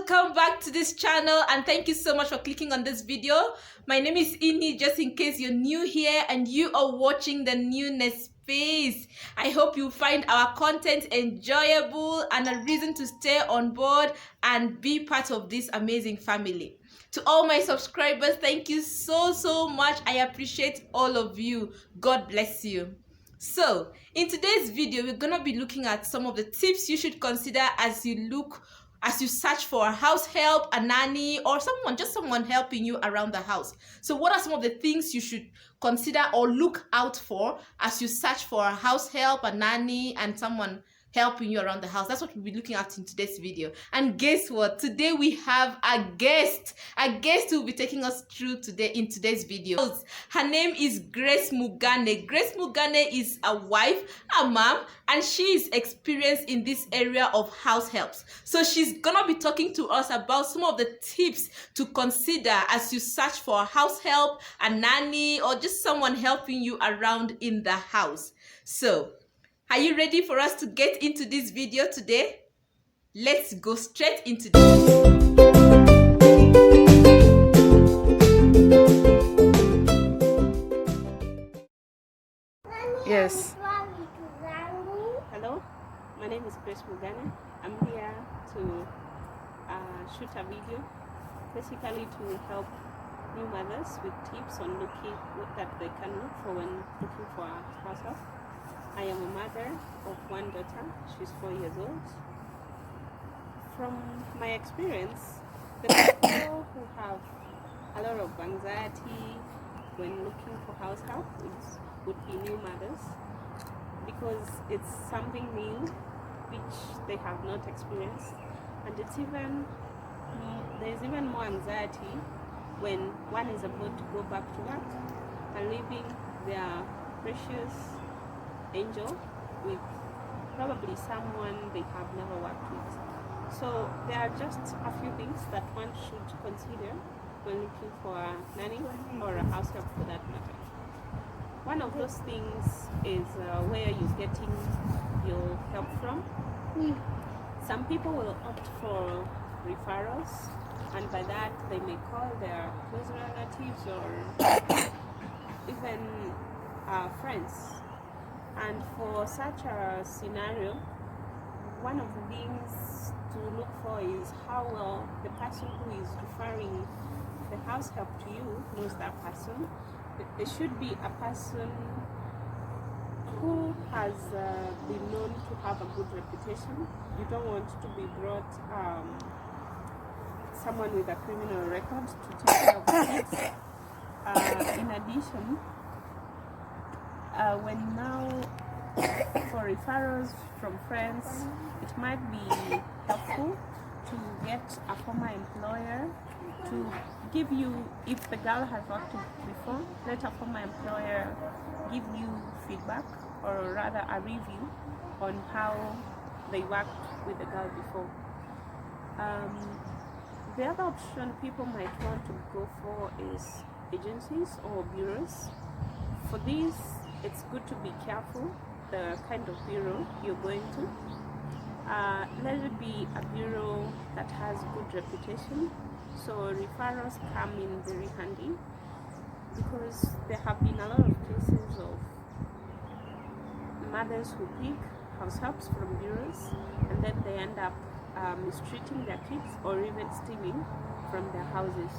welcome back to this channel, and thank you so much for clicking on this video. My name is Ini, just in case you're new here and you are watching the newness space. I hope you find our content enjoyable and a reason to stay on board and be part of this amazing family. To all my subscribers, thank you so much. I appreciate all of you. God bless you. So in today's video, we're gonna be looking at some of the tips you should consider as you search for a house help, a nanny, or someone helping you around the house. So what are some of the things you should consider or look out for as you search for a house help, a nanny, and someone helping you around the house? That's what we'll be looking at in today's video. And guess what? Today we have a guest who will be taking us through in today's video. Her name is Grace Mugane. Grace Mugane is a wife, a mom, and she is experienced in this area of house helps. So she's gonna be talking to us about some of the tips to consider as you search for a house help, a nanny, or just someone helping you around in the house. So are you ready for us to get into this video today? Let's go straight into this. Yes. Hello, my name is Grace Mugane. I'm here to shoot a video, basically to help new mothers with tips on what that they can look for when looking for a house help. I am a mother of one daughter. She's 4 years old. From my experience, the people who have a lot of anxiety when looking for house help would be new mothers, because it's something new which they have not experienced, and there's even more anxiety when one is about to go back to work and leaving their precious angel with probably someone they have never worked with. So there are just a few things that one should consider when looking for a nanny or a house help for that matter. One of those things is where you're getting your help from. Some people will opt for referrals, and by that they may call their close relatives or even friends. And for such a scenario, one of the things to look for is how well the person who is referring the house help to you knows that person. It should be a person who has been known to have a good reputation. You don't want to be brought someone with a criminal record to take care of kids. In addition, when now for referrals from friends, it might be helpful to get a former employer to give you, if the girl has worked before, let a former employer give you feedback, or rather a review on how they worked with the girl before. The other option people might want to go for is agencies or bureaus. For these, it's good to be careful the kind of bureau you're going to. Let it be a bureau that has good reputation, so referrals come in very handy, because there have been a lot of cases of mothers who pick house helps from bureaus and then they end up mistreating their kids or even stealing from their houses,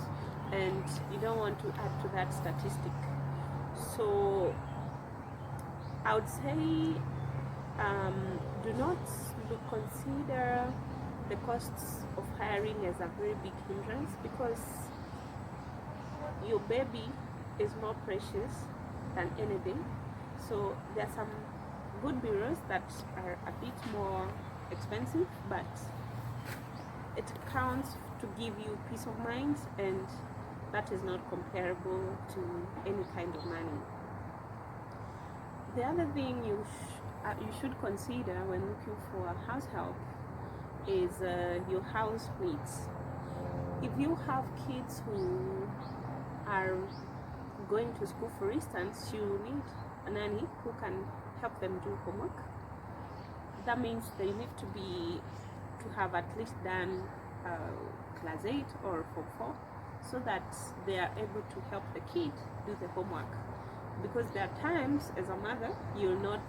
and you don't want to add to that statistic. So I would say do not consider the costs of hiring as a very big hindrance, because your baby is more precious than anything. So there are some good bureaus that are a bit more expensive, but it counts to give you peace of mind, and that is not comparable to any kind of money. The other thing you should consider when looking for a house help is your house needs. If you have kids who are going to school, for instance, you need a nanny who can help them do homework. That means they need to have at least done class 8 or form 4, so that they are able to help the kid do the homework. Because there are times as a mother you'll not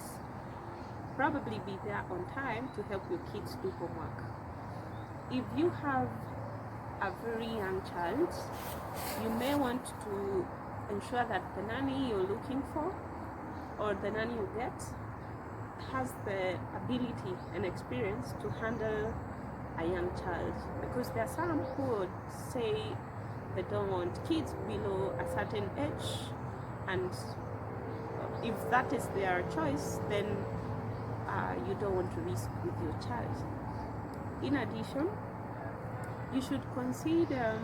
probably be there on time to help your kids do homework. If you have a very young child, you may want to ensure that the nanny you're looking for or the nanny you get has the ability and experience to handle a young child, because there are some who would say they don't want kids below a certain age, and if that is their choice, then you don't want to risk with your child. In addition, you should consider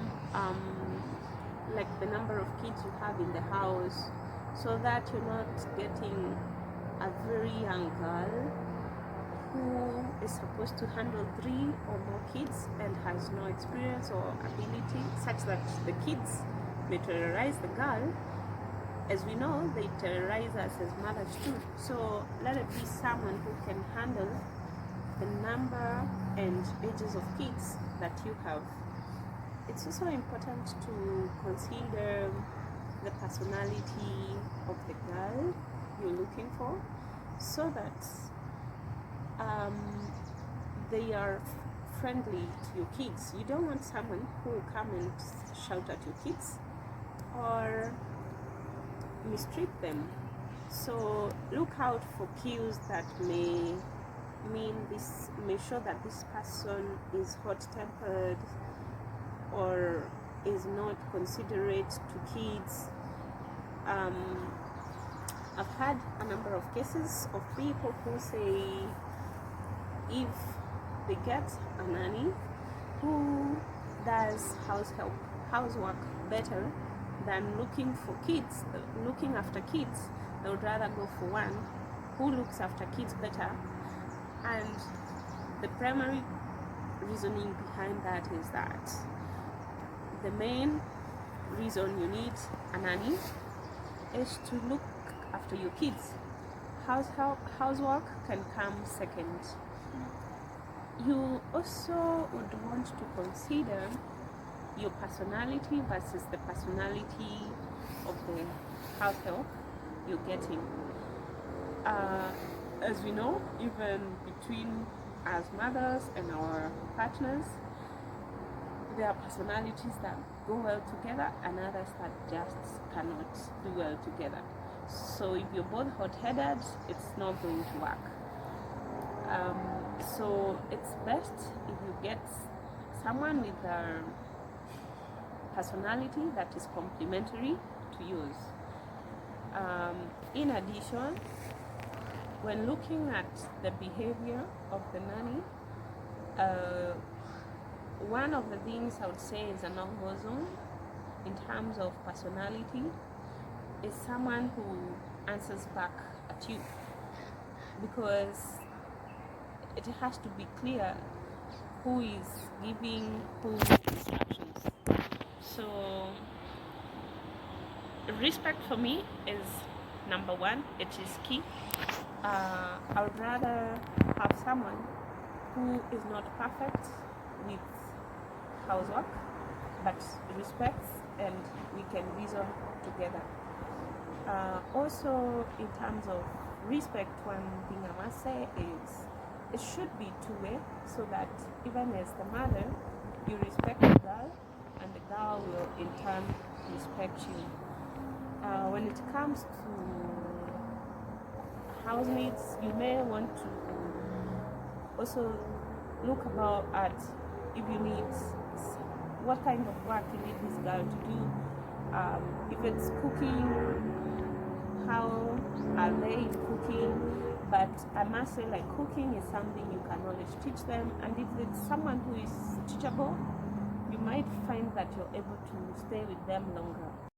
like the number of kids you have in the house, so that you're not getting a very young girl who is supposed to handle 3 or more kids and has no experience or ability, such that the kids may terrorize the girl. As we know, they terrorize us as mothers too. So let it be someone who can handle the number and ages of kids that you have. It's also important to consider the personality of the girl you're looking for, so that they are friendly to your kids. You don't want someone who will come and shout at your kids or mistreat them. So look out for cues that may show that this person is hot-tempered or is not considerate to kids. I've had a number of cases of people who say if they get a nanny who does housework better than looking after kids, they would rather go for one who looks after kids better. And the primary reasoning behind that is that the main reason you need a nanny is to look after your kids. Housework can come second. You also would want to consider your personality versus the personality of the house help you're getting. As we know, even between as mothers and our partners, there are personalities that go well together and others that just cannot do well together. So if you're both hot-headed, it's not going to work. So it's best if you get someone with a personality that is complementary to yours. In addition, when looking at the behavior of the nanny, one of the things I would say is a no-go zone in terms of personality is someone who answers back at you, because it has to be clear who is giving who instructions. So respect for me is number one. It is key. I would rather have someone who is not perfect with housework but respects, and we can reason together. Also, in terms of respect, one thing I must say is it should be two-way, so that even as the mother, you respect the girl, and the girl will in turn respect you. When it comes to housemates, you may want to also look about at if you need what kind of work you need this girl to do. If it's cooking, how are they cooking? But I must say, like, cooking is something you can always teach them, and if it's someone who is teachable, you might find that you're able to stay with them longer.